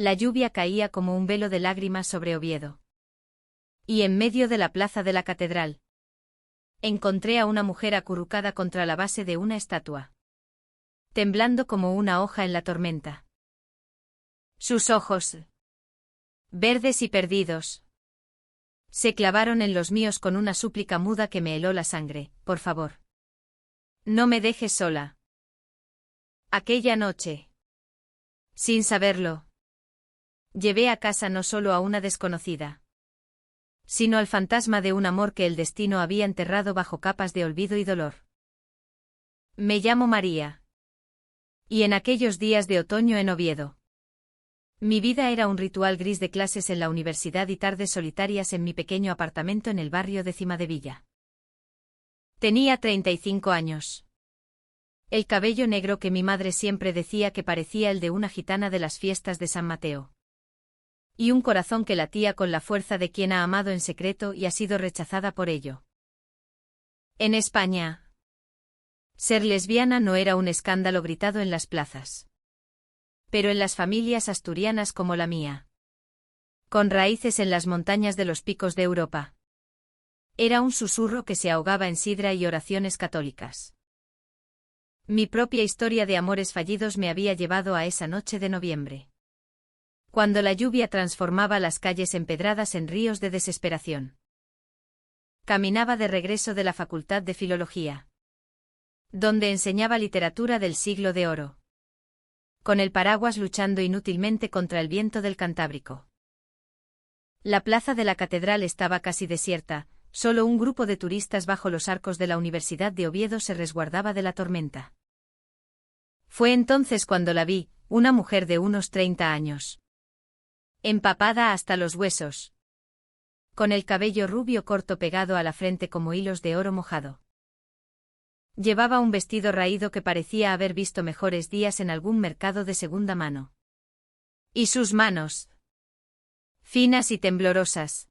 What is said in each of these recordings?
La lluvia caía como un velo de lágrimas sobre Oviedo. Y en medio de la plaza de la catedral encontré a una mujer acurrucada contra la base de una estatua, temblando como una hoja en la tormenta. Sus ojos, verdes y perdidos, se clavaron en los míos con una súplica muda que me heló la sangre. Por favor, no me dejes sola. Aquella noche, sin saberlo, llevé a casa no solo a una desconocida, sino al fantasma de un amor que el destino había enterrado bajo capas de olvido y dolor. Me llamo María. Y en aquellos días de otoño en Oviedo, mi vida era un ritual gris de clases en la universidad y tardes solitarias en mi pequeño apartamento en el barrio de Cimadevilla. Tenía 35 años. El cabello negro que mi madre siempre decía que parecía el de una gitana de las fiestas de San Mateo. Y un corazón que latía con la fuerza de quien ha amado en secreto y ha sido rechazada por ello. En España, ser lesbiana no era un escándalo gritado en las plazas. Pero en las familias asturianas como la mía, con raíces en las montañas de los picos de Europa, era un susurro que se ahogaba en sidra y oraciones católicas. Mi propia historia de amores fallidos me había llevado a esa noche de noviembre, cuando la lluvia transformaba las calles empedradas en ríos de desesperación. Caminaba de regreso de la Facultad de Filología, donde enseñaba literatura del Siglo de Oro, con el paraguas luchando inútilmente contra el viento del Cantábrico. La plaza de la catedral estaba casi desierta, solo un grupo de turistas bajo los arcos de la Universidad de Oviedo se resguardaba de la tormenta. Fue entonces cuando la vi, una mujer de unos 30 años. Empapada hasta los huesos, con el cabello rubio corto pegado a la frente como hilos de oro mojado. Llevaba un vestido raído que parecía haber visto mejores días en algún mercado de segunda mano. Y sus manos, finas y temblorosas,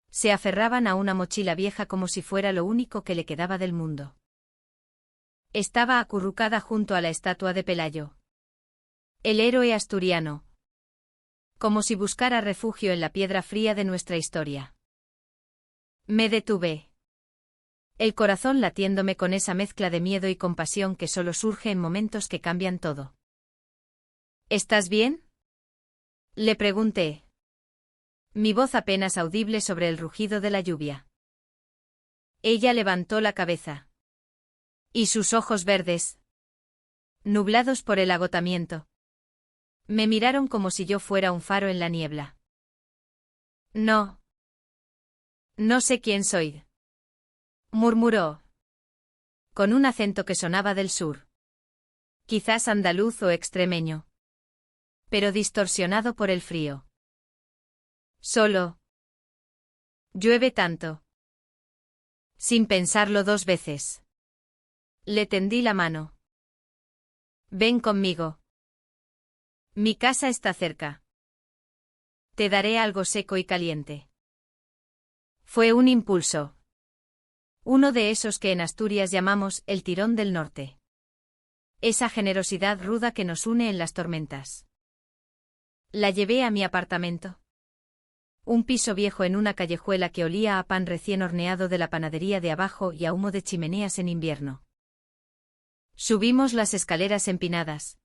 se aferraban a una mochila vieja como si fuera lo único que le quedaba del mundo. Estaba acurrucada junto a la estatua de Pelayo, el héroe asturiano, como si buscara refugio en la piedra fría de nuestra historia. Me detuve, el corazón latiéndome con esa mezcla de miedo y compasión que solo surge en momentos que cambian todo. ¿Estás bien?, le pregunté, mi voz apenas audible sobre el rugido de la lluvia. Ella levantó la cabeza. Y sus ojos verdes, nublados por el agotamiento, me miraron como si yo fuera un faro en la niebla. No. No sé quién soy, murmuró, con un acento que sonaba del sur. Quizás andaluz o extremeño, pero distorsionado por el frío. Solo llueve tanto. Sin pensarlo 2 veces, le tendí la mano. Ven conmigo. Mi casa está cerca. Te daré algo seco y caliente. Fue un impulso. Uno de esos que en Asturias llamamos el tirón del norte. Esa generosidad ruda que nos une en las tormentas. La llevé a mi apartamento. Un piso viejo en una callejuela que olía a pan recién horneado de la panadería de abajo y a humo de chimeneas en invierno. Subimos las escaleras empinadas,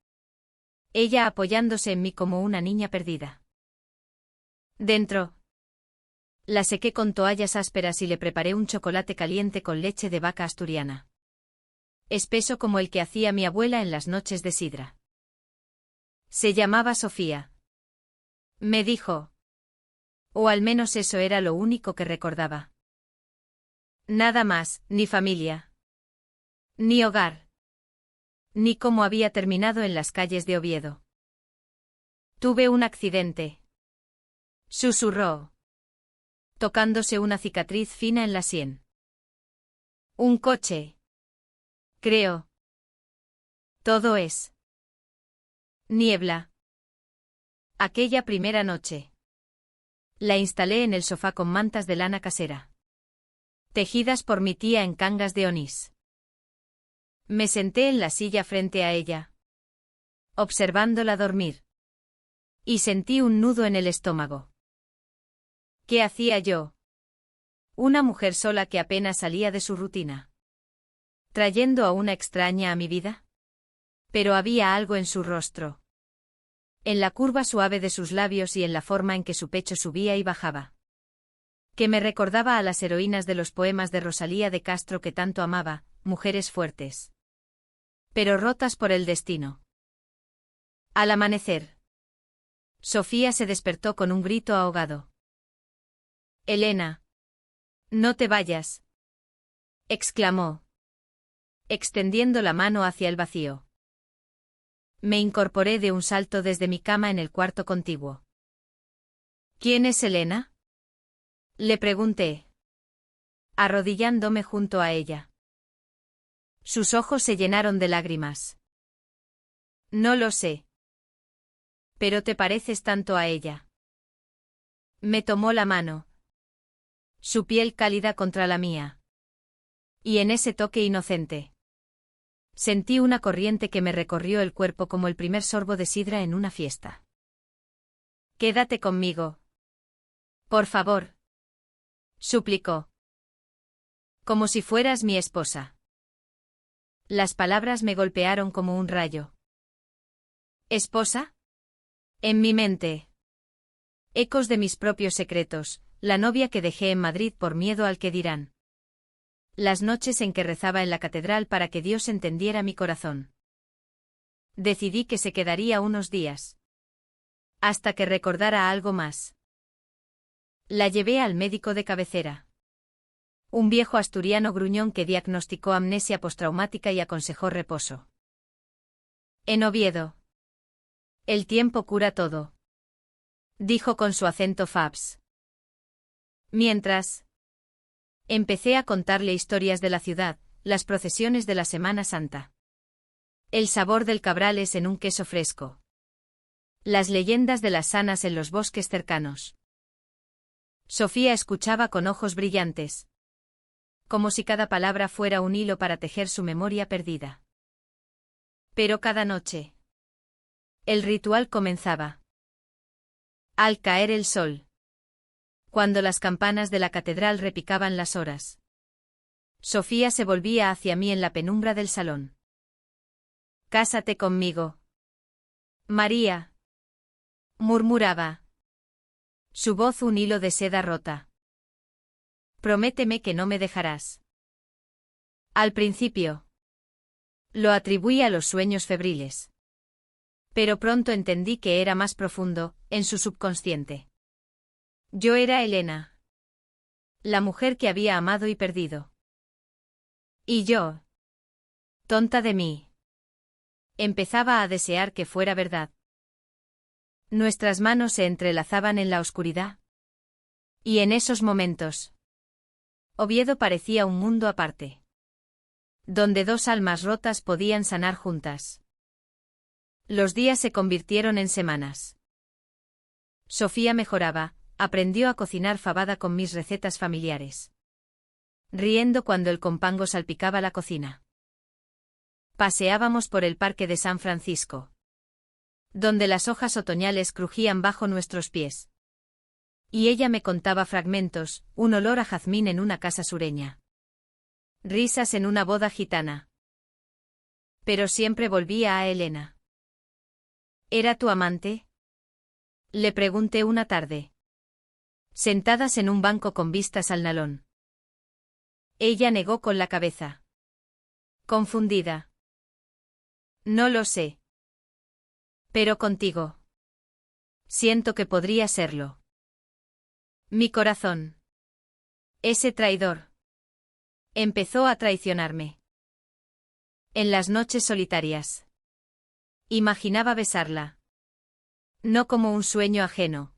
ella apoyándose en mí como una niña perdida. Dentro, la sequé con toallas ásperas y le preparé un chocolate caliente con leche de vaca asturiana, espeso como el que hacía mi abuela en las noches de sidra. Se llamaba Sofía, me dijo. O al menos eso era lo único que recordaba. Nada más, ni familia, ni hogar, ni cómo había terminado en las calles de Oviedo. Tuve un accidente, susurró, tocándose una cicatriz fina en la sien. Un coche, creo. Todo es niebla. Aquella primera noche la instalé en el sofá con mantas de lana casera, tejidas por mi tía en Cangas de Onís. Me senté en la silla frente a ella, observándola dormir. Y sentí un nudo en el estómago. ¿Qué hacía yo? Una mujer sola que apenas salía de su rutina. ¿Trayendo a una extraña a mi vida? Pero había algo en su rostro. En la curva suave de sus labios y en la forma en que su pecho subía y bajaba. Que me recordaba a las heroínas de los poemas de Rosalía de Castro que tanto amaba, mujeres fuertes. Pero rotas por el destino. Al amanecer. Sofía se despertó con un grito ahogado. Elena. No te vayas. Exclamó. Extendiendo la mano hacia el vacío. Me incorporé de un salto desde mi cama en el cuarto contiguo. ¿Quién es Elena? Le pregunté. Arrodillándome junto a ella. Sus ojos se llenaron de lágrimas. No lo sé. Pero te pareces tanto a ella. Me tomó la mano. Su piel cálida contra la mía. Y en ese toque inocente. Sentí una corriente que me recorrió el cuerpo como el primer sorbo de sidra en una fiesta. Quédate conmigo. Por favor. Suplicó. Como si fueras mi esposa. Las palabras me golpearon como un rayo. ¿Esposa? En mi mente. Ecos de mis propios secretos, la novia que dejé en Madrid por miedo al que dirán. Las noches en que rezaba en la catedral para que Dios entendiera mi corazón. Decidí que se quedaría unos días. Hasta que recordara algo más. La llevé al médico de cabecera. Un viejo asturiano gruñón que diagnosticó amnesia postraumática y aconsejó reposo. En Oviedo. El tiempo cura todo. Dijo con su acento fabs. Mientras. Empecé a contarle historias de la ciudad, las procesiones de la Semana Santa. El sabor del cabrales en un queso fresco. Las leyendas de las sanas en los bosques cercanos. Sofía escuchaba con ojos brillantes. Como si cada palabra fuera un hilo para tejer su memoria perdida. Pero cada noche. El ritual comenzaba. Al caer el sol. Cuando las campanas de la catedral repicaban las horas. Sofía se volvía hacia mí en la penumbra del salón. Cásate conmigo. María. Murmuraba. Su voz un hilo de seda rota. Prométeme que no me dejarás. Al principio. Lo atribuí a los sueños febriles. Pero pronto entendí que era más profundo, en su subconsciente. Yo era Elena. La mujer que había amado y perdido. Y yo. Tonta de mí. Empezaba a desear que fuera verdad. Nuestras manos se entrelazaban en la oscuridad. Y en esos momentos. Oviedo parecía un mundo aparte. Donde dos almas rotas podían sanar juntas. Los días se convirtieron en semanas. Sofía mejoraba, aprendió a cocinar fabada con mis recetas familiares. Riendo cuando el compango salpicaba la cocina. Paseábamos por el parque de San Francisco. Donde las hojas otoñales crujían bajo nuestros pies. Y ella me contaba fragmentos, un olor a jazmín en una casa sureña. Risas en una boda gitana. Pero siempre volvía a Elena. ¿Era tu amante? Le pregunté una tarde. Sentadas en un banco con vistas al Nalón. Ella negó con la cabeza. Confundida. No lo sé. Pero contigo. Siento que podría serlo. Mi corazón. Ese traidor. Empezó a traicionarme. En las noches solitarias. Imaginaba besarla. No como un sueño ajeno.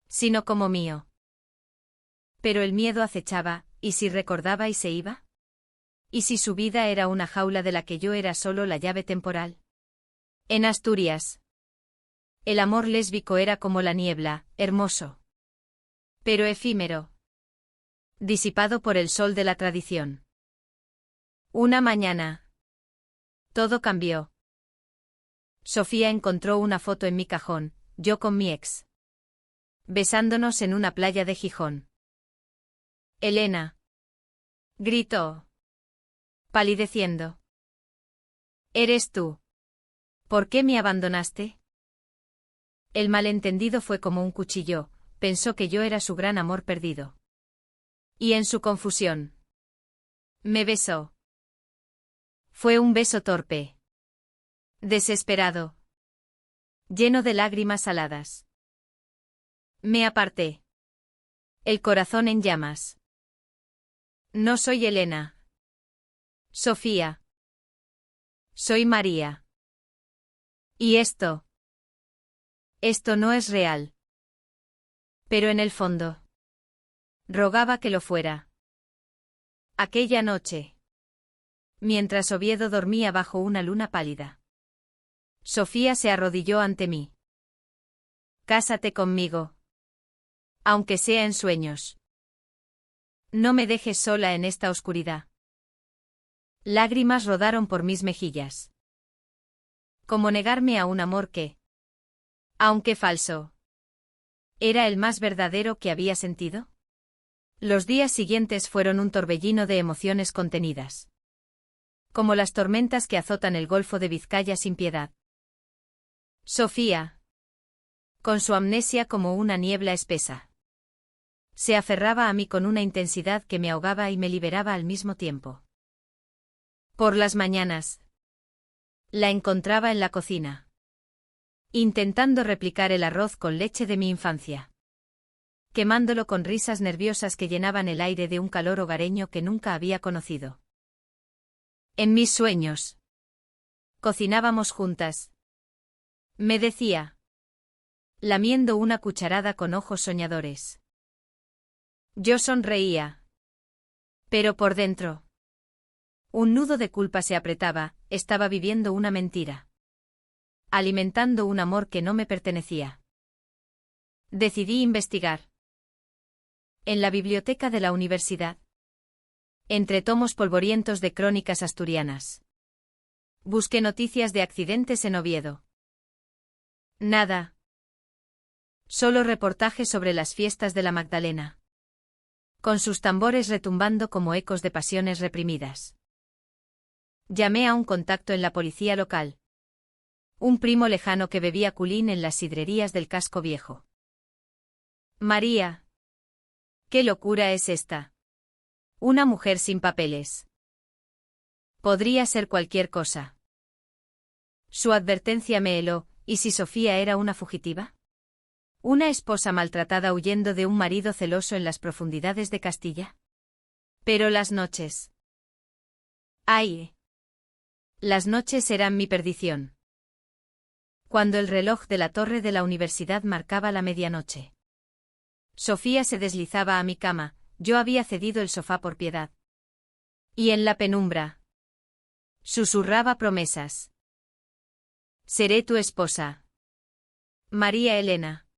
Sino como mío. Pero el miedo acechaba, ¿y si recordaba y se iba? ¿Y si su vida era una jaula de la que yo era solo la llave temporal? En Asturias. El amor lésbico era como la niebla, hermoso. Pero efímero. Disipado por el sol de la tradición. Una mañana. Todo cambió. Sofía encontró una foto en mi cajón, yo con mi ex. Besándonos en una playa de Gijón. Elena. Gritó. Palideciendo. ¿Eres tú? ¿Por qué me abandonaste? El malentendido fue como un cuchillo, pensó que yo era su gran amor perdido. Y en su confusión. Me besó. Fue un beso torpe. Desesperado. Lleno de lágrimas saladas. Me aparté. El corazón en llamas. No soy Elena. Sofía. Soy María. ¿Y esto? Esto no es real. Pero en el fondo. Rogaba que lo fuera. Aquella noche. Mientras Oviedo dormía bajo una luna pálida. Sofía se arrodilló ante mí. Cásate conmigo. Aunque sea en sueños. No me dejes sola en esta oscuridad. Lágrimas rodaron por mis mejillas. ¿Cómo negarme a un amor que, aunque falso, era el más verdadero que había sentido? Los días siguientes fueron un torbellino de emociones contenidas. Como las tormentas que azotan el Golfo de Vizcaya sin piedad. Sofía, con su amnesia como una niebla espesa, se aferraba a mí con una intensidad que me ahogaba y me liberaba al mismo tiempo. Por las mañanas, la encontraba en la cocina, intentando replicar el arroz con leche de mi infancia, quemándolo con risas nerviosas que llenaban el aire de un calor hogareño que nunca había conocido. En mis sueños, cocinábamos juntas. Me decía, lamiendo una cucharada con ojos soñadores. Yo sonreía. Pero por dentro, un nudo de culpa se apretaba, estaba viviendo una mentira. Alimentando un amor que no me pertenecía. Decidí investigar. En la biblioteca de la universidad. Entre tomos polvorientos de crónicas asturianas. Busqué noticias de accidentes en Oviedo. Nada. Solo reportajes sobre las fiestas de la Magdalena. Con sus tambores retumbando como ecos de pasiones reprimidas. Llamé a un contacto en la policía local. Un primo lejano que bebía culín en las sidrerías del casco viejo. María. ¿Qué locura es esta? Una mujer sin papeles. Podría ser cualquier cosa. Su advertencia me heló, ¿y si Sofía era una fugitiva? ¿Una esposa maltratada huyendo de un marido celoso en las profundidades de Castilla? Pero las noches. ¡Ay! Las noches eran mi perdición. Cuando el reloj de la torre de la universidad marcaba la medianoche. Sofía se deslizaba a mi cama, yo había cedido el sofá por piedad. Y en la penumbra. Susurraba promesas. Seré tu esposa. María Elena.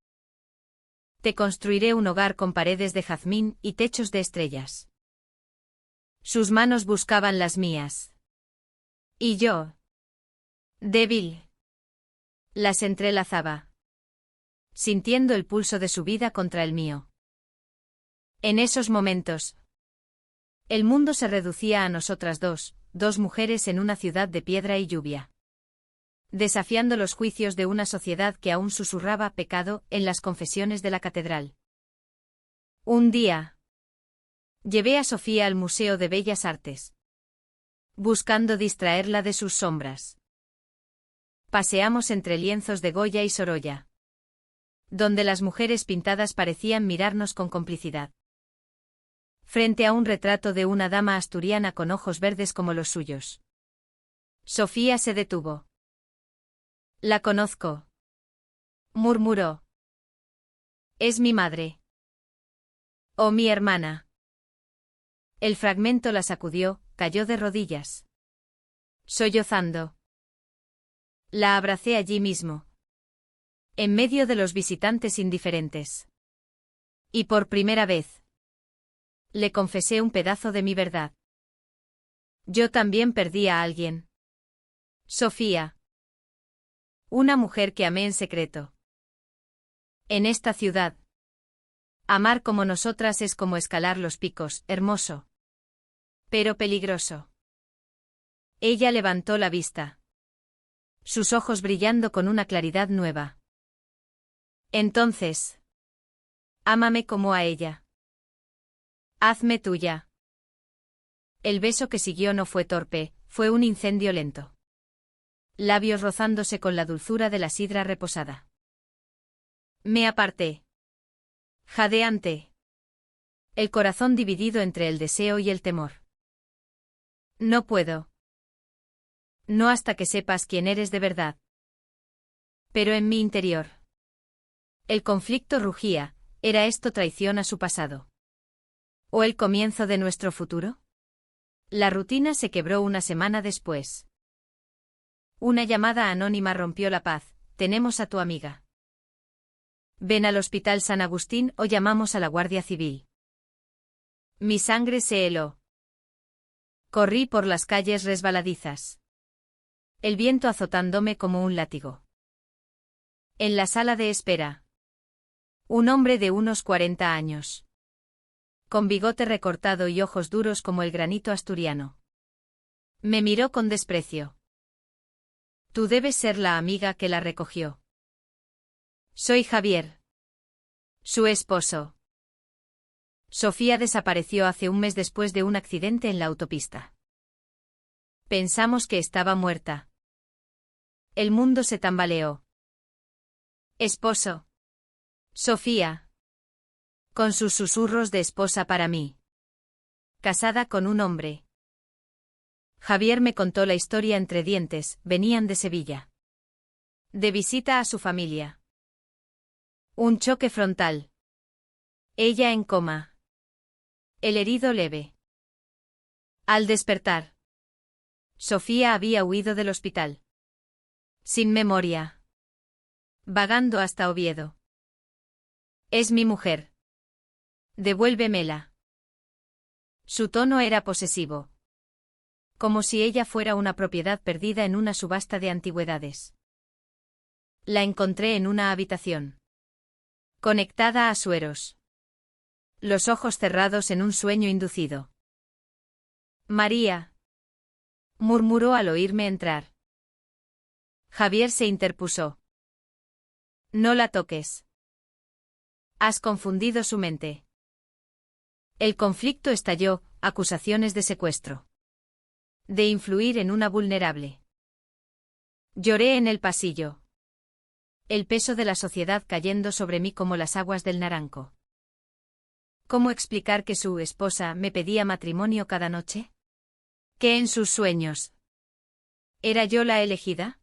Te construiré un hogar con paredes de jazmín y techos de estrellas. Sus manos buscaban las mías. Y yo, débil, las entrelazaba, sintiendo el pulso de su vida contra el mío. En esos momentos, el mundo se reducía a nosotras dos mujeres en una ciudad de piedra y lluvia. Desafiando los juicios de una sociedad que aún susurraba pecado en las confesiones de la catedral. Un día, llevé a Sofía al Museo de Bellas Artes. Buscando distraerla de sus sombras. Paseamos entre lienzos de Goya y Sorolla. Donde las mujeres pintadas parecían mirarnos con complicidad. Frente a un retrato de una dama asturiana con ojos verdes como los suyos. Sofía se detuvo. La conozco. Murmuró. Es mi madre. O mi hermana. El fragmento la sacudió, cayó de rodillas. Sollozando. La abracé allí mismo. En medio de los visitantes indiferentes. Y por primera vez. Le confesé un pedazo de mi verdad. Yo también perdí a alguien. Sofía. Una mujer que amé en secreto. En esta ciudad. Amar como nosotras es como escalar los picos, hermoso. Pero peligroso. Ella levantó la vista. Sus ojos brillando con una claridad nueva. Entonces. Ámame como a ella. Hazme tuya. El beso que siguió no fue torpe, fue un incendio lento. Labios rozándose con la dulzura de la sidra reposada. Me aparté. Jadeante. El corazón dividido entre el deseo y el temor. No puedo. No hasta que sepas quién eres de verdad. Pero en mi interior. El conflicto rugía, ¿era esto traición a su pasado? ¿O el comienzo de nuestro futuro? La rutina se quebró una semana después. Una llamada anónima rompió la paz, tenemos a tu amiga. Ven al Hospital San Agustín o llamamos a la Guardia Civil. Mi sangre se heló. Corrí por las calles resbaladizas. El viento azotándome como un látigo. En la sala de espera. Un hombre de unos 40 años. Con bigote recortado y ojos duros como el granito asturiano. Me miró con desprecio. Tú debes ser la amiga que la recogió. Soy Javier. Su esposo. Sofía desapareció hace un mes después de un accidente en la autopista. Pensamos que estaba muerta. El mundo se tambaleó. Esposo. Sofía. Con sus susurros de esposa para mí. Casada con un hombre. Javier me contó la historia entre dientes, venían de Sevilla. De visita a su familia. Un choque frontal. Ella en coma. El herido leve. Al despertar. Sofía había huido del hospital. Sin memoria. Vagando hasta Oviedo. Es mi mujer. Devuélvemela. Su tono era posesivo. Como si ella fuera una propiedad perdida en una subasta de antigüedades. La encontré en una habitación. Conectada a sueros. Los ojos cerrados en un sueño inducido. María. Murmuró al oírme entrar. Javier se interpuso. No la toques. Has confundido su mente. El conflicto estalló, acusaciones de secuestro. De influir en una vulnerable. Lloré en el pasillo. El peso de la sociedad cayendo sobre mí como las aguas del Naranco. ¿Cómo explicar que su esposa me pedía matrimonio cada noche? ¿Que en sus sueños? ¿Era yo la elegida?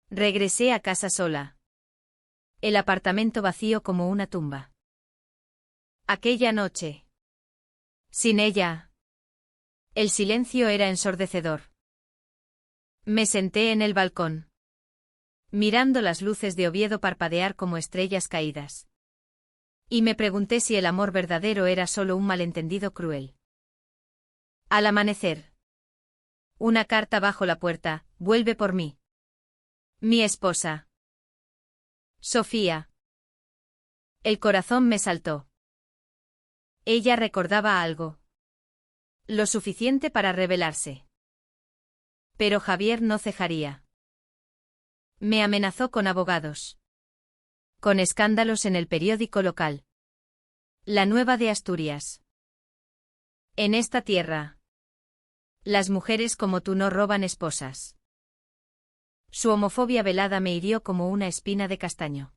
Regresé a casa sola. El apartamento vacío como una tumba. Aquella noche. Sin ella. El silencio era ensordecedor. Me senté en el balcón. Mirando las luces de Oviedo parpadear como estrellas caídas. Y me pregunté si el amor verdadero era solo un malentendido cruel. Al amanecer. Una carta bajo la puerta, vuelve por mí. Mi esposa. Sofía. El corazón me saltó. Ella recordaba algo. Lo suficiente para rebelarse. Pero Javier no cejaría. Me amenazó con abogados. Con escándalos en el periódico local. La Nueva de Asturias. En esta tierra. Las mujeres como tú no roban esposas. Su homofobia velada me hirió como una espina de castaño.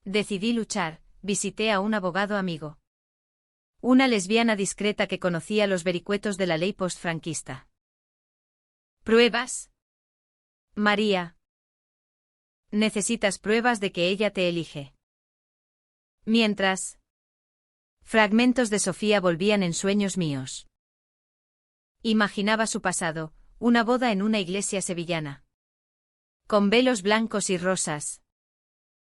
Decidí luchar, visité a un abogado amigo. Una lesbiana discreta que conocía los vericuetos de la ley postfranquista. ¿Pruebas? María. Necesitas pruebas de que ella te elige. Mientras. Fragmentos de Sofía volvían en sueños míos. Imaginaba su pasado, una boda en una iglesia sevillana. Con velos blancos y rosas.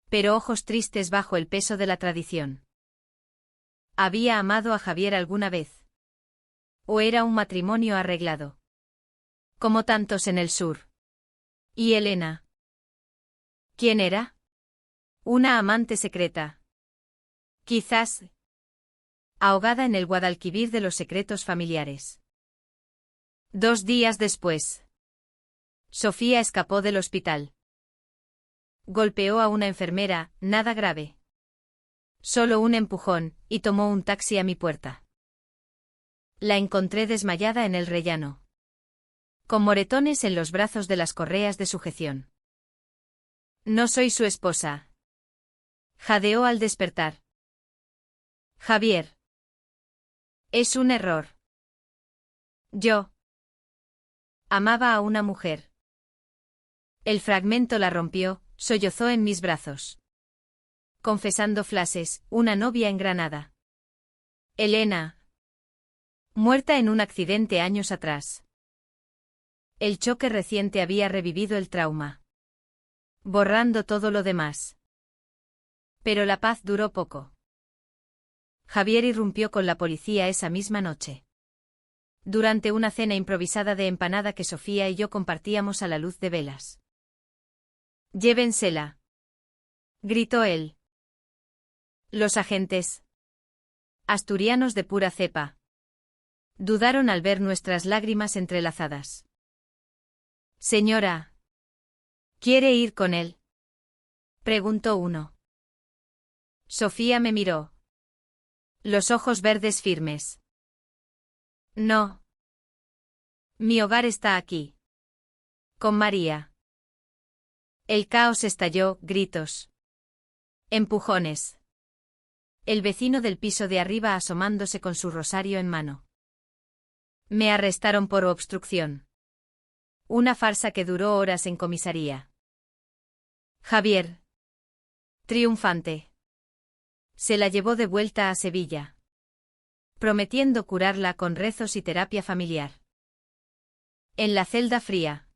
Pero ojos tristes bajo el peso de la tradición. ¿Había amado a Javier alguna vez? ¿O era un matrimonio arreglado? Como tantos en el sur. ¿Y Elena? ¿Quién era? Una amante secreta. Quizás. Ahogada en el Guadalquivir de los secretos familiares. 2 días después. Sofía escapó del hospital. Golpeó a una enfermera, nada grave. Solo un empujón, y tomó un taxi a mi puerta. La encontré desmayada en el rellano. Con moretones en los brazos de las correas de sujeción. No soy su esposa. Jadeó al despertar. Javier. Es un error. Yo. Amaba a una mujer. El fragmento la rompió, sollozó en mis brazos. Confesando flashes, una novia en Granada. Elena. Muerta en un accidente años atrás. El choque reciente había revivido el trauma. Borrando todo lo demás. Pero la paz duró poco. Javier irrumpió con la policía esa misma noche. Durante una cena improvisada de empanada que Sofía y yo compartíamos a la luz de velas. Llévensela. Gritó él. Los agentes. Asturianos de pura cepa. Dudaron al ver nuestras lágrimas entrelazadas. Señora. ¿Quiere ir con él? Preguntó uno. Sofía me miró. Los ojos verdes firmes. No. Mi hogar está aquí. Con María. El caos estalló, gritos. Empujones. El vecino del piso de arriba asomándose con su rosario en mano. Me arrestaron por obstrucción. Una farsa que duró horas en comisaría. Javier. Triunfante. Se la llevó de vuelta a Sevilla. Prometiendo curarla con rezos y terapia familiar. En la celda fría.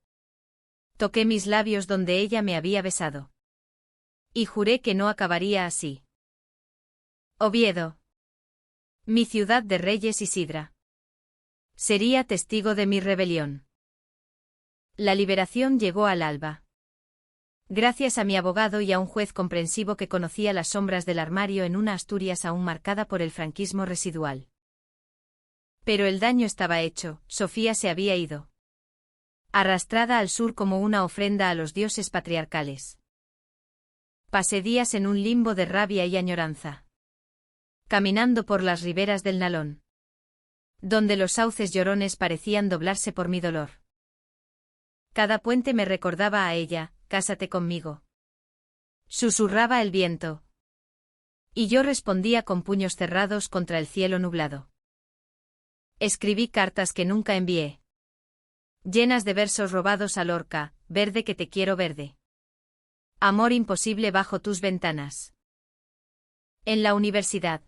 Toqué mis labios donde ella me había besado. Y juré que no acabaría así. Oviedo. Mi ciudad de reyes y sidra. Sería testigo de mi rebelión. La liberación llegó al alba. Gracias a mi abogado y a un juez comprensivo que conocía las sombras del armario en una Asturias aún marcada por el franquismo residual. Pero el daño estaba hecho, Sofía se había ido. Arrastrada al sur como una ofrenda a los dioses patriarcales. Pasé días en un limbo de rabia y añoranza. Caminando por las riberas del Nalón. Donde los sauces llorones parecían doblarse por mi dolor. Cada puente me recordaba a ella, cásate conmigo. Susurraba el viento. Y yo respondía con puños cerrados contra el cielo nublado. Escribí cartas que nunca envié. Llenas de versos robados a Lorca, verde que te quiero verde. Amor imposible bajo tus ventanas. En la universidad.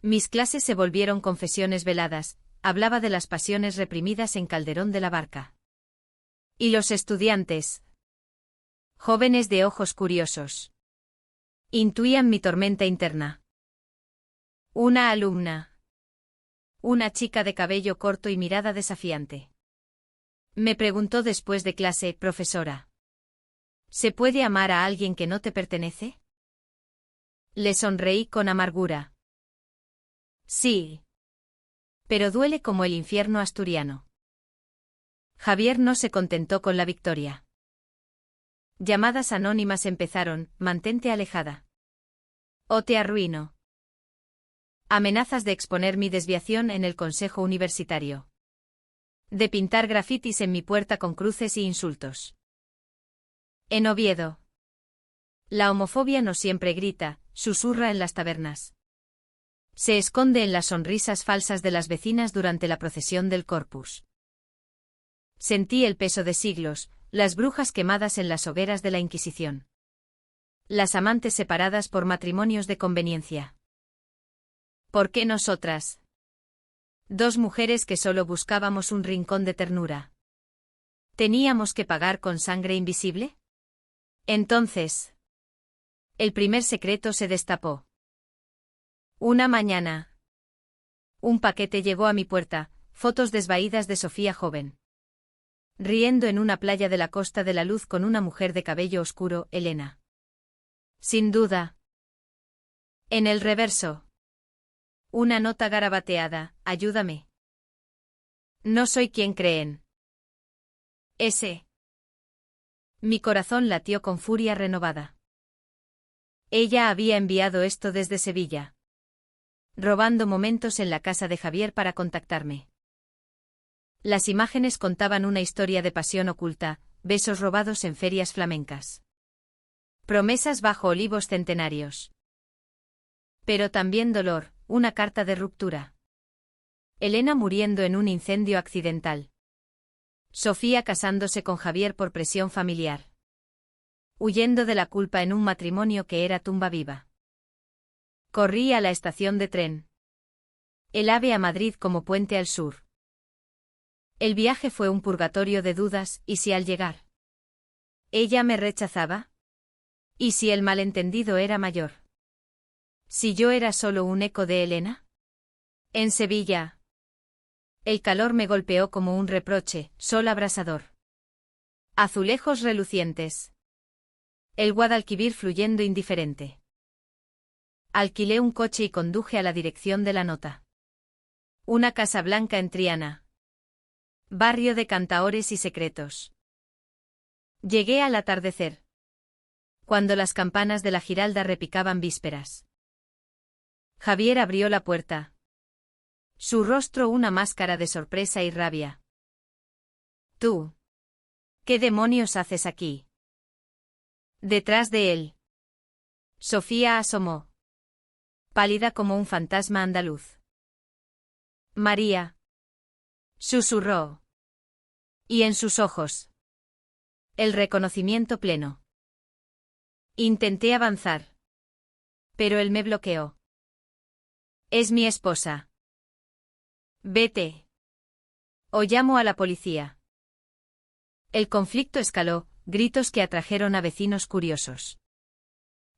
Mis clases se volvieron confesiones veladas, hablaba de las pasiones reprimidas en Calderón de la Barca. Y los estudiantes. Jóvenes de ojos curiosos. Intuían mi tormenta interna. Una alumna. Una chica de cabello corto y mirada desafiante. Me preguntó después de clase, profesora. ¿Se puede amar a alguien que no te pertenece? Le sonreí con amargura. Sí. Pero duele como el infierno asturiano. Javier no se contentó con la victoria. Llamadas anónimas empezaron, mantente alejada. O te arruino. Amenazas de exponer mi desviación en el consejo universitario. De pintar grafitis en mi puerta con cruces y insultos. En Oviedo. La homofobia no siempre grita, susurra en las tabernas. Se esconde en las sonrisas falsas de las vecinas durante la procesión del Corpus. Sentí el peso de siglos, las brujas quemadas en las hogueras de la Inquisición. Las amantes separadas por matrimonios de conveniencia. ¿Por qué nosotras? 2 mujeres que solo buscábamos un rincón de ternura. ¿Teníamos que pagar con sangre invisible? Entonces. El primer secreto se destapó. Una mañana. Un paquete llegó a mi puerta, fotos desvaídas de Sofía joven. Riendo en una playa de la Costa de la Luz con una mujer de cabello oscuro, Elena. Sin duda. En el reverso. Una nota garabateada, ayúdame. No soy quien creen. Ese. Mi corazón latió con furia renovada. Ella había enviado esto desde Sevilla. Robando momentos en la casa de Javier para contactarme. Las imágenes contaban una historia de pasión oculta, besos robados en ferias flamencas. Promesas bajo olivos centenarios. Pero también dolor, una carta de ruptura. Elena muriendo en un incendio accidental. Sofía casándose con Javier por presión familiar. Huyendo de la culpa en un matrimonio que era tumba viva. Corrí a la estación de tren. El AVE a Madrid como puente al sur. El viaje fue un purgatorio de dudas, ¿y si al llegar ella me rechazaba? ¿Y si el malentendido era mayor? ¿Si yo era solo un eco de Elena? En Sevilla. El calor me golpeó como un reproche, sol abrasador. Azulejos relucientes. El Guadalquivir fluyendo indiferente. Alquilé un coche y conduje a la dirección de la nota. Una casa blanca en Triana. Barrio de cantaores y secretos. Llegué al atardecer. Cuando las campanas de la Giralda repicaban vísperas. Javier abrió la puerta. Su rostro una máscara de sorpresa y rabia. ¿Tú? ¿Qué demonios haces aquí? Detrás de él. Sofía asomó. Pálida como un fantasma andaluz. María. Susurró. Y en sus ojos. El reconocimiento pleno. Intenté avanzar. Pero él me bloqueó. Es mi esposa. Vete. O llamo a la policía. El conflicto escaló, gritos que atrajeron a vecinos curiosos.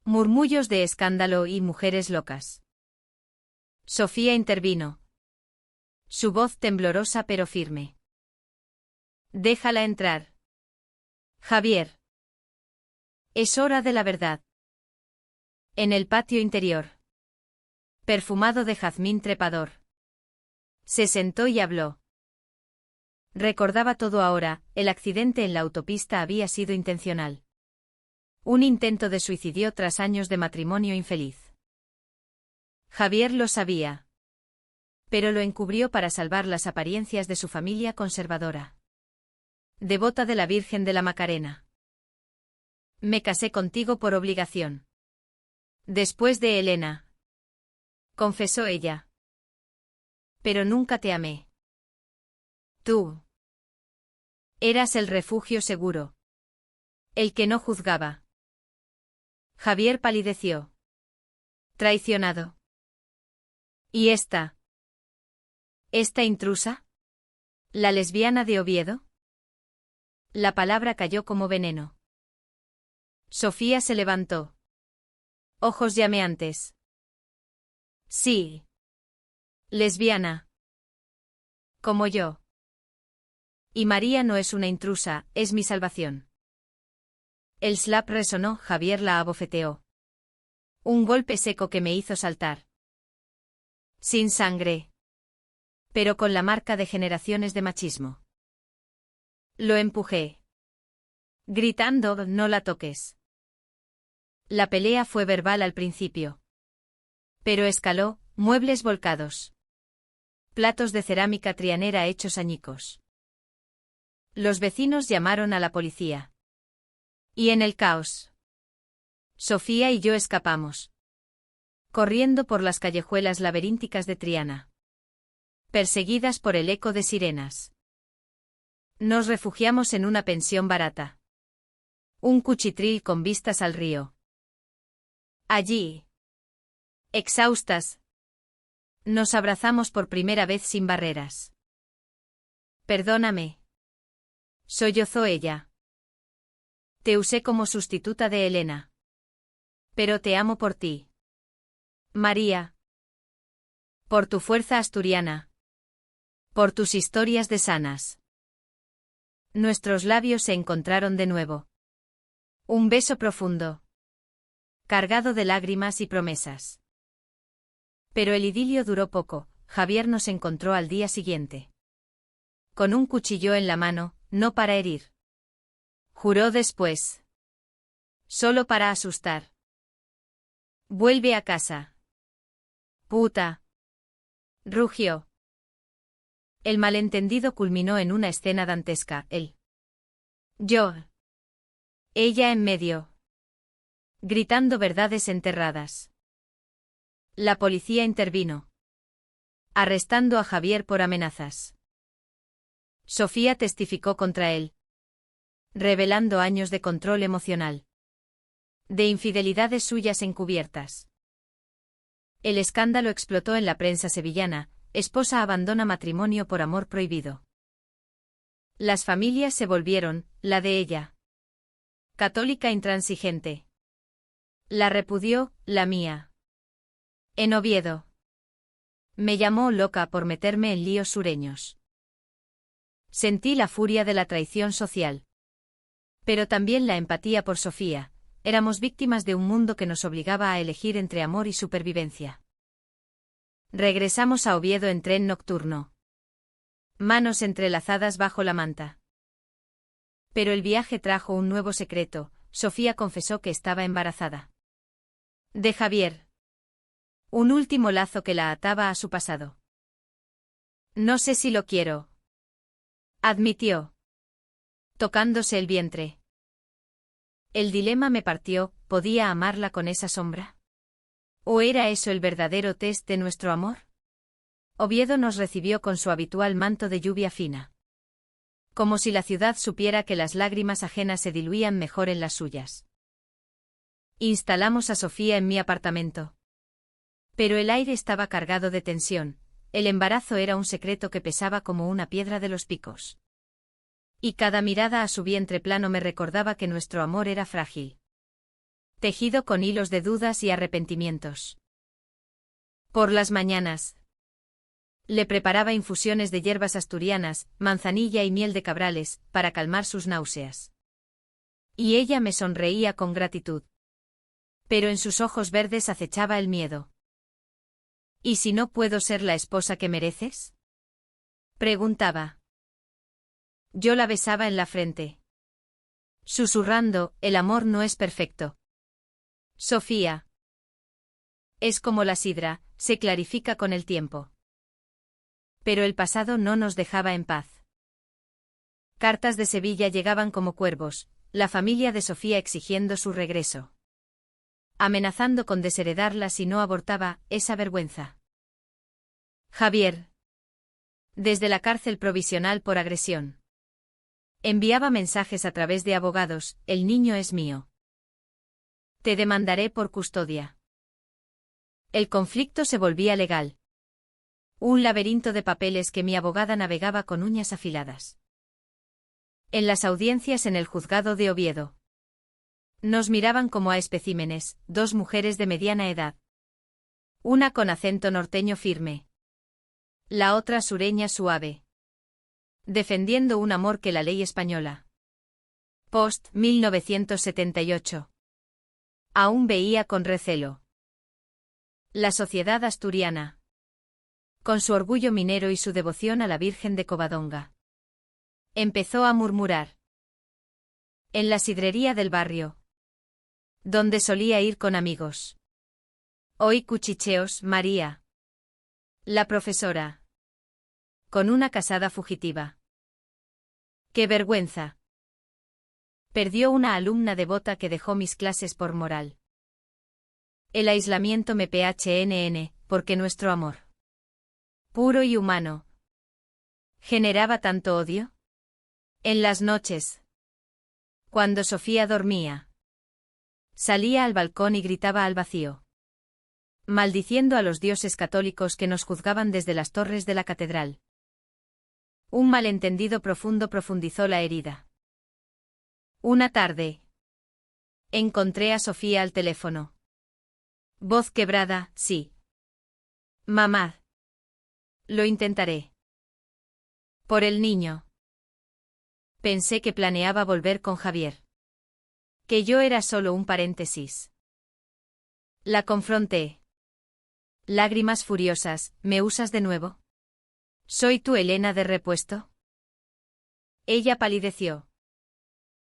Murmullos de escándalo y mujeres locas. Sofía intervino. Su voz temblorosa pero firme. Déjala entrar. Javier. Es hora de la verdad. En el patio interior. Perfumado de jazmín trepador. Se sentó y habló. Recordaba todo ahora, el accidente en la autopista había sido intencional. Un intento de suicidio tras años de matrimonio infeliz. Javier lo sabía. Pero lo encubrió para salvar las apariencias de su familia conservadora. Devota de la Virgen de la Macarena. Me casé contigo por obligación. Después de Elena. Confesó ella. Pero nunca te amé. Tú. Eras el refugio seguro. El que no juzgaba. Javier palideció. Traicionado. ¿Y esta? ¿Esta intrusa? ¿La lesbiana de Oviedo? La palabra cayó como veneno. Sofía se levantó. Ojos llameantes. Sí. Lesbiana. Como yo. Y María no es una intrusa, es mi salvación. El slap resonó, Javier la abofeteó. Un golpe seco que me hizo saltar. Sin sangre. Pero con la marca de generaciones de machismo. Lo empujé. Gritando, no la toques. La pelea fue verbal al principio. Pero escaló, muebles volcados. Platos de cerámica trianera hechos añicos. Los vecinos llamaron a la policía. Y en el caos. Sofía y yo escapamos. Corriendo por las callejuelas laberínticas de Triana. Perseguidas por el eco de sirenas. Nos refugiamos en una pensión barata. Un cuchitril con vistas al río. Allí. Exhaustas. Nos abrazamos por primera vez sin barreras. Perdóname. Sollozó ella. Te usé como sustituta de Elena. Pero te amo por ti. María. Por tu fuerza asturiana. Por tus historias de sanas. Nuestros labios se encontraron de nuevo. Un beso profundo. cargado de lágrimas y promesas. Pero el idilio duró poco. Javier nos encontró al día siguiente. Con un cuchillo en la mano, no para herir. Juró después. Solo para asustar. Vuelve a casa. Puta. Rugió. El malentendido culminó en una escena dantesca. Él. Yo. Ella en medio. Gritando verdades enterradas. La policía intervino. Arrestando a Javier por amenazas. Sofía testificó contra él. Revelando años de control emocional. De infidelidades suyas encubiertas. El escándalo explotó en la prensa sevillana. Esposa abandona matrimonio por amor prohibido. Las familias se volvieron, la de ella. Católica intransigente. La repudió, la mía. En Oviedo. Me llamó loca por meterme en líos sureños. Sentí la furia de la traición social. Pero también la empatía por Sofía. Éramos víctimas de un mundo que nos obligaba a elegir entre amor y supervivencia. Regresamos a Oviedo en tren nocturno. Manos entrelazadas bajo la manta. Pero el viaje trajo un nuevo secreto. Sofía confesó que estaba embarazada. De Javier. Un último lazo que la ataba a su pasado. No sé si lo quiero. Admitió. Tocándose el vientre. El dilema me partió. ¿Podía amarla con esa sombra? ¿O era eso el verdadero test de nuestro amor? Oviedo nos recibió con su habitual manto de lluvia fina. Como si la ciudad supiera que las lágrimas ajenas se diluían mejor en las suyas. Instalamos a Sofía en mi apartamento. Pero el aire estaba cargado de tensión. El embarazo era un secreto que pesaba como una piedra de los picos. Y cada mirada a su vientre plano me recordaba que nuestro amor era frágil. Tejido con hilos de dudas y arrepentimientos. Por las mañanas. Le preparaba infusiones de hierbas asturianas, manzanilla y miel de cabrales, para calmar sus náuseas. Y ella me sonreía con gratitud. Pero en sus ojos verdes acechaba el miedo. ¿Y si no puedo ser la esposa que mereces? Preguntaba. Yo la besaba en la frente. Susurrando, el amor no es perfecto. Sofía. Es como la sidra, se clarifica con el tiempo. Pero el pasado no nos dejaba en paz. Cartas de Sevilla llegaban como cuervos, la familia de Sofía exigiendo su regreso. Amenazando con desheredarla si no abortaba esa vergüenza. Javier. Desde la cárcel provisional por agresión. Enviaba mensajes a través de abogados, el niño es mío. Te demandaré por custodia. El conflicto se volvía legal. Un laberinto de papeles que mi abogada navegaba con uñas afiladas. En las audiencias en el juzgado de Oviedo. Nos miraban como a especímenes, dos mujeres de mediana edad. Una con acento norteño firme. La otra sureña suave. Defendiendo un amor que la ley española. Post 1978. Aún veía con recelo. La sociedad asturiana. Con su orgullo minero y su devoción a la Virgen de Covadonga. Empezó a murmurar. En la sidrería del barrio. Donde solía ir con amigos. Hoy cuchicheos, María. La profesora. Con una casada fugitiva. ¡Qué vergüenza! Perdió una alumna devota que dejó mis clases por moral. El aislamiento me PHNN, porque nuestro amor. Puro y humano. ¿Generaba tanto odio? En las noches. Cuando Sofía dormía. Salía al balcón y gritaba al vacío. Maldiciendo a los dioses católicos que nos juzgaban desde las torres de la catedral. Un malentendido profundo profundizó la herida. Una tarde. Encontré a Sofía al teléfono. Voz quebrada, sí. Mamá. Lo intentaré. Por el niño. Pensé que planeaba volver con Javier. Que yo era solo un paréntesis. La confronté. Lágrimas furiosas, ¿me usas de nuevo? ¿Soy tu Helena de repuesto? Ella palideció.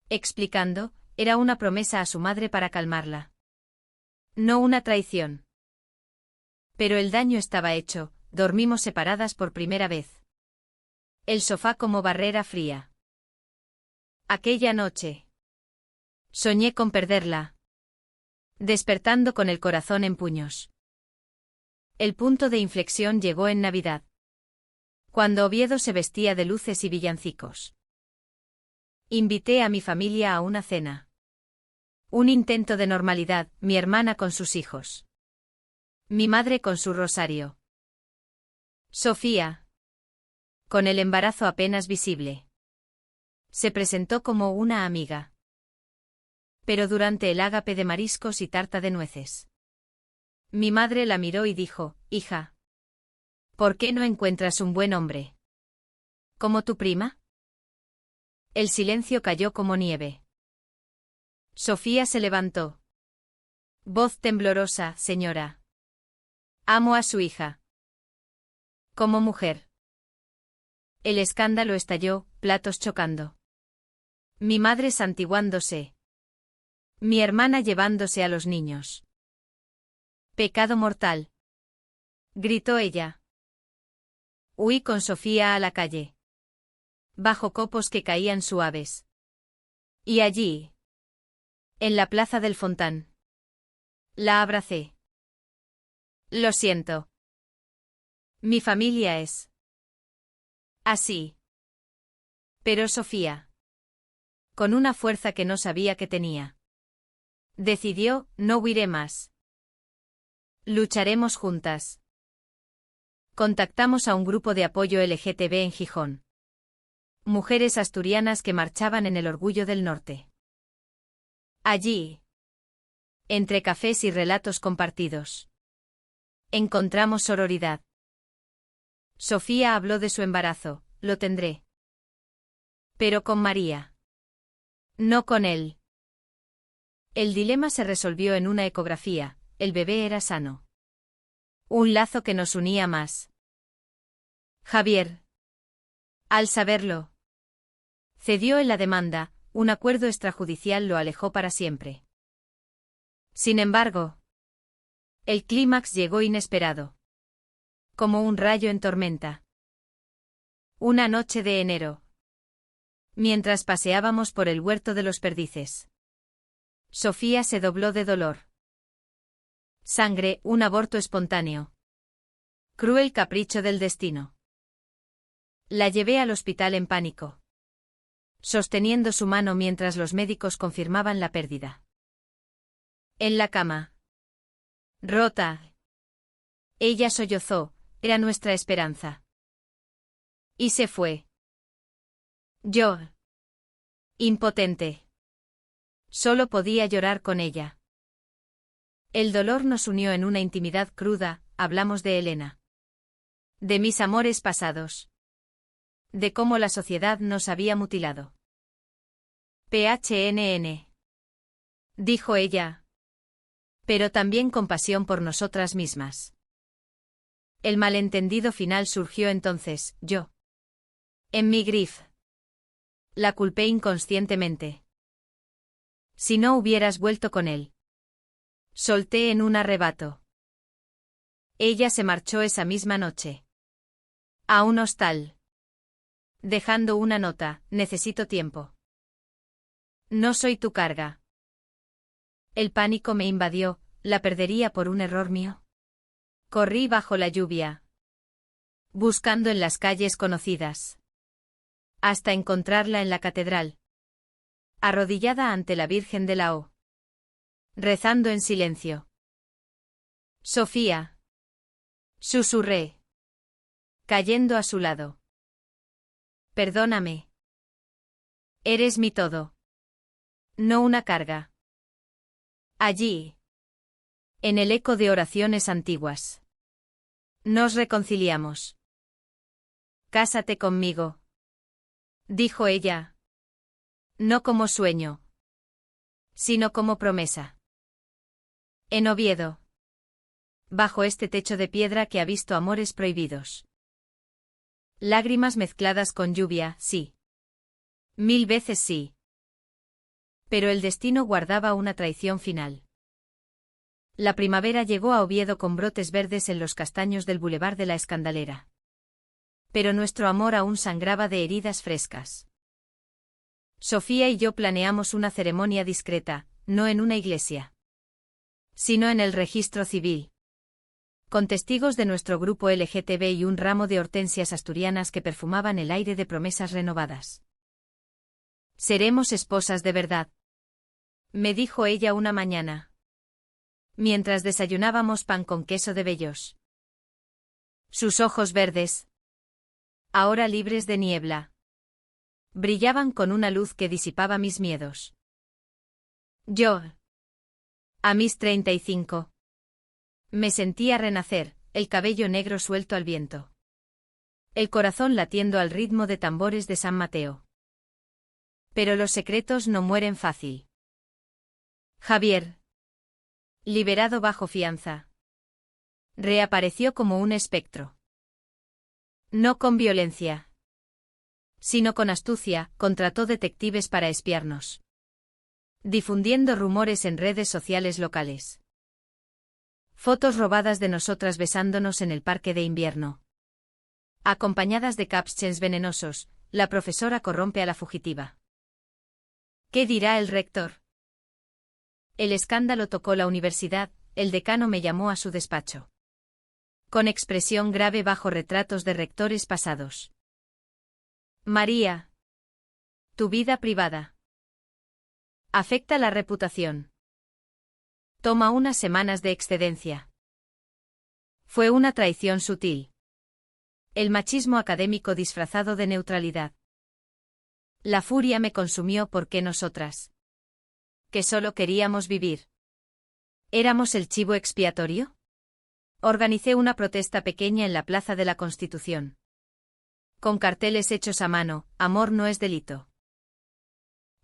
Explicando, era una promesa a su madre para calmarla. No una traición. Pero el daño estaba hecho, dormimos separadas por primera vez. El sofá como barrera fría. Aquella noche. Soñé con perderla. Despertando con el corazón en puños. El punto de inflexión llegó en Navidad. Cuando Oviedo se vestía de luces y villancicos. Invité a mi familia a una cena. Un intento de normalidad, mi hermana con sus hijos. Mi madre con su rosario. Sofía. Con el embarazo apenas visible. Se presentó como una amiga. Pero durante el ágape de mariscos y tarta de nueces. Mi madre la miró y dijo, hija. ¿Por qué no encuentras un buen hombre? ¿Como tu prima? El silencio cayó como nieve. Sofía se levantó. Voz temblorosa, señora. Amo a su hija. Como mujer. El escándalo estalló, platos chocando. Mi madre santiguándose. Mi hermana llevándose a los niños. Pecado mortal. Gritó ella. Huí con Sofía a la calle. Bajo copos que caían suaves. Y allí. En la plaza del Fontán. La abracé. Lo siento. Mi familia es. Así. Pero Sofía. Con una fuerza que no sabía que tenía. Decidió, no huiré más. Lucharemos juntas. Contactamos a un grupo de apoyo LGTB en Gijón. Mujeres asturianas que marchaban en el orgullo del norte. Allí. Entre cafés y relatos compartidos. Encontramos sororidad. Sofía habló de su embarazo, lo tendré. Pero con María. No con él. El dilema se resolvió en una ecografía, el bebé era sano. Un lazo que nos unía más. Javier. Al saberlo. Cedió en la demanda, un acuerdo extrajudicial lo alejó para siempre. Sin embargo. El clímax llegó inesperado. Como un rayo en tormenta. Una noche de enero. Mientras paseábamos por el huerto de los perdices. Sofía se dobló de dolor. Sangre, un aborto espontáneo. Cruel capricho del destino. La llevé al hospital en pánico. Sosteniendo su mano mientras los médicos confirmaban la pérdida. En la cama. Rota. Ella sollozó, era nuestra esperanza. Y se fue. Yo. Impotente. Solo podía llorar con ella. El dolor nos unió en una intimidad cruda, hablamos de Helena. De mis amores pasados. De cómo la sociedad nos había mutilado. PHNN. Dijo ella. Pero también compasión por nosotras mismas. El malentendido final surgió entonces, yo. En mi grif. La culpé inconscientemente. Si no hubieras vuelto con él. Solté en un arrebato. Ella se marchó esa misma noche. A un hostal. Dejando una nota, necesito tiempo. No soy tu carga. El pánico me invadió, ¿la perdería por un error mío? Corrí bajo la lluvia. Buscando en las calles conocidas. Hasta encontrarla en la catedral. Arrodillada ante la Virgen de la O. Rezando en silencio. Sofía. Susurré. Cayendo a su lado. Perdóname. Eres mi todo. No una carga. Allí. En el eco de oraciones antiguas. Nos reconciliamos. Cásate conmigo. Dijo ella. No como sueño. Sino como promesa. En Oviedo. Bajo este techo de piedra que ha visto amores prohibidos. Lágrimas mezcladas con lluvia, sí. 1000 veces sí. Pero el destino guardaba una traición final. La primavera llegó a Oviedo con brotes verdes en los castaños del Boulevard de la Escandalera. Pero nuestro amor aún sangraba de heridas frescas. Sofía y yo planeamos una ceremonia discreta, no en una iglesia, sino en el registro civil, con testigos de nuestro grupo LGTB y un ramo de hortensias asturianas que perfumaban el aire de promesas renovadas. «Seremos esposas de verdad», me dijo ella una mañana, mientras desayunábamos pan con queso de Bellos. Sus ojos verdes, ahora libres de niebla, brillaban con una luz que disipaba mis miedos. Yo, a mis 35, me sentía renacer, el cabello negro suelto al viento, el corazón latiendo al ritmo de tambores de San Mateo. Pero los secretos no mueren fácil. Javier, liberado bajo fianza, reapareció como un espectro. No con violencia, sino con astucia, contrató detectives para espiarnos, difundiendo rumores en redes sociales locales. Fotos robadas de nosotras besándonos en el parque de invierno. Acompañadas de captions venenosos, la profesora corrompe a la fugitiva. ¿Qué dirá el rector? El escándalo tocó la universidad, el decano me llamó a su despacho. Con expresión grave bajo retratos de rectores pasados. María. Tu vida privada afecta la reputación. Toma unas semanas de excedencia. Fue una traición sutil. El machismo académico disfrazado de neutralidad. La furia me consumió porque nosotras, que solo queríamos vivir, ¿éramos el chivo expiatorio? Organicé una protesta pequeña en la Plaza de la Constitución. Con carteles hechos a mano, amor no es delito.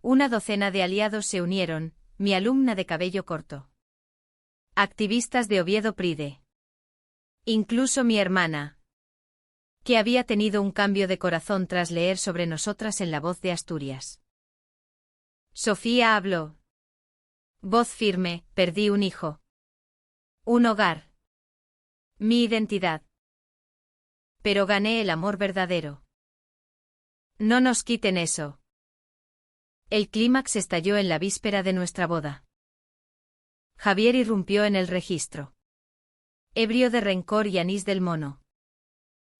Una docena de aliados se unieron, mi alumna de cabello corto. Activistas de Oviedo Pride. Incluso mi hermana, que había tenido un cambio de corazón tras leer sobre nosotras en La Voz de Asturias. Sofía habló. Voz firme, perdí un hijo. Un hogar. Mi identidad. Pero gané el amor verdadero. No nos quiten eso. El clímax estalló en la víspera de nuestra boda. Javier irrumpió en el registro, ebrio de rencor y anís del mono,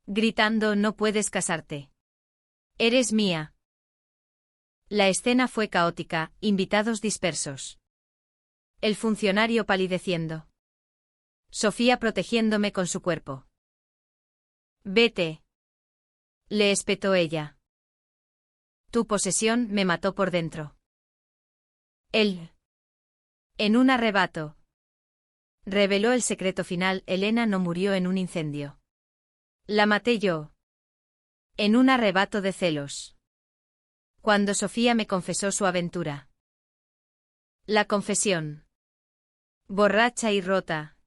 gritando: no puedes casarte. Eres mía. La escena fue caótica, invitados dispersos. El funcionario palideciendo. Sofía protegiéndome con su cuerpo. Vete. Le espetó ella. Tu posesión me mató por dentro. Él. En un arrebato. Reveló el secreto final: Elena no murió en un incendio. La maté yo. En un arrebato de celos. Cuando Sofía me confesó su aventura. La confesión, borracha y rota,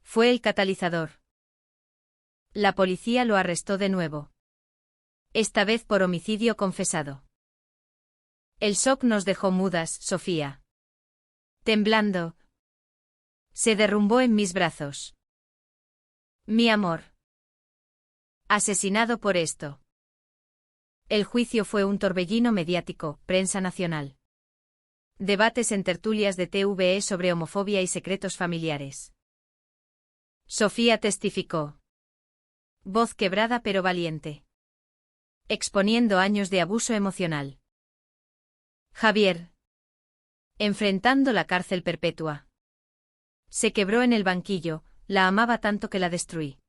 fue el catalizador. La policía lo arrestó de nuevo. Esta vez por homicidio confesado. El shock nos dejó mudas. Sofía, temblando, se derrumbó en mis brazos. Mi amor. Asesinado por esto. El juicio fue un torbellino mediático, prensa nacional. Debates en tertulias de TVE sobre homofobia y secretos familiares. Sofía testificó. Voz quebrada pero valiente. Exponiendo años de abuso emocional. Javier. Enfrentando la cárcel perpetua. Se quebró en el banquillo, la amaba tanto que la destruí.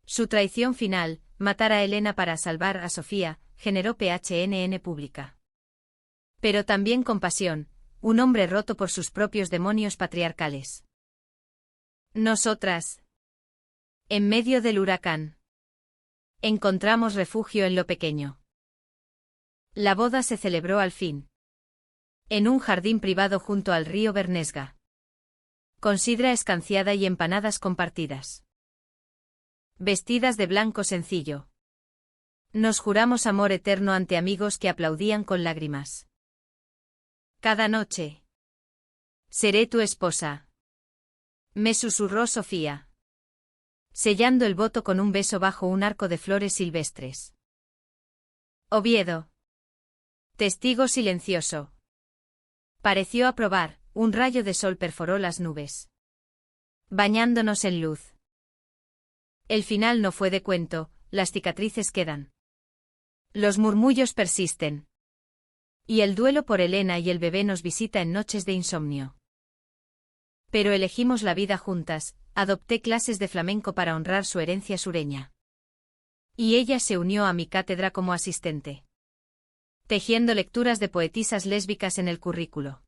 Su traición final, matar a Elena para salvar a Sofía, generó PHNN pública. Pero también compasión, un hombre roto por sus propios demonios patriarcales. Nosotras, en medio del huracán, encontramos refugio en lo pequeño. La boda se celebró al fin. En un jardín privado junto al río Bernesga. con sidra escanciada y empanadas compartidas. Vestidas de blanco sencillo. Nos juramos amor eterno ante amigos que aplaudían con lágrimas. Cada noche. Seré tu esposa. Me susurró Sofía, sellando el voto con un beso bajo un arco de flores silvestres. Oviedo. Testigo silencioso. Pareció aprobar, un rayo de sol perforó las nubes, bañándonos en luz. El final no fue de cuento, las cicatrices quedan. Los murmullos persisten. Y el duelo por Elena y el bebé nos visita en noches de insomnio. Pero elegimos la vida juntas, adopté clases de flamenco para honrar su herencia sureña. Y ella se unió a mi cátedra como asistente, tejiendo lecturas de poetisas lésbicas en el currículo.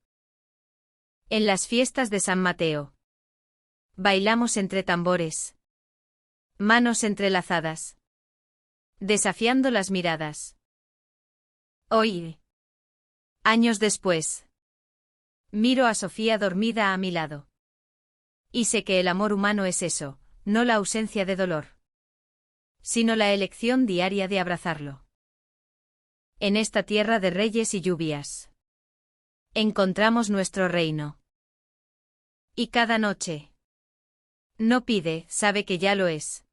En las fiestas de San Mateo. Bailamos entre tambores. Manos entrelazadas. Desafiando las miradas. Hoy. Años después. Miro a Sofía dormida a mi lado. Y sé que el amor humano es eso, no la ausencia de dolor, sino la elección diaria de abrazarlo. En esta tierra de reyes y lluvias. Encontramos nuestro reino. Y cada noche. No pide, sabe que ya lo es.